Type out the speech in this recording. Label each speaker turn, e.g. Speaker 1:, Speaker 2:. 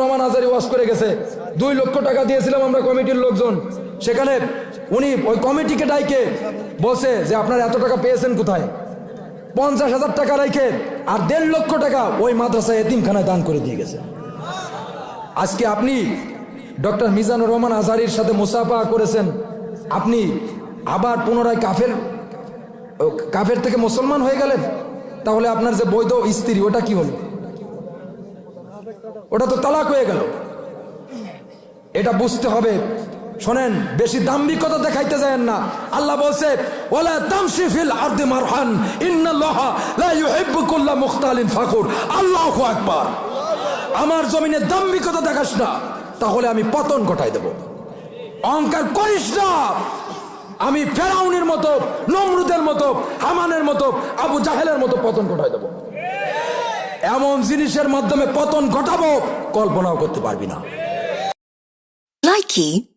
Speaker 1: রহমান আজারি ওয়াজ করে গেছে, 2 লক্ষ টাকা দিয়েছিলাম আমরা কমিটির লোকজন। সেখানে উনি ওই কমিটিকে ডাইকে বলছে যে আপনারা এত টাকা পেয়েছেন কোথায়? 50,000 টাকা রেখে আর 1.5 লক্ষ টাকা ওই মাদ্রাসা এতিমখানায় দান করে দিয়ে গেছে। আজকে আপনি ডক্টর মিজানুর রহমান আজহারির সাথে মুসাফাহা করেছেন, আপনি আবার পুনরায় কাফের থেকে মুসলমান হয়ে গেলেন। তাহলে আপনার যে বৈধ স্ত্রী ওটা কি হলো? ওটা তো তালাক হয়ে গেল। এটা বুঝতে হবে। শোনেন, বেশি দাম্ভিকতা দেখাইতে যায়েন না। আল্লাহ বলছে ওয়ালা তামশি ফিল আরদি মারহান ইন্নাল্লাহা লা ইউহিব্বু কুল্লা মুখতালিন ফাকুর। আল্লাহু আকবার। আমার জমিনে দাম্ভিকতা দেখাস না, তাহলে আমি পতন ঘটাই দেব। অহংকার করিস না, আমি ফেরাউনের মতো, নমরুদের মতো, হামানের মতো, আবু জাহেলের মতো পতন ঘটাই দেব। এমন জিনিসের মাধ্যমে পতন ঘটাবো কল্পনাও করতে পারবি না।
Speaker 2: Likey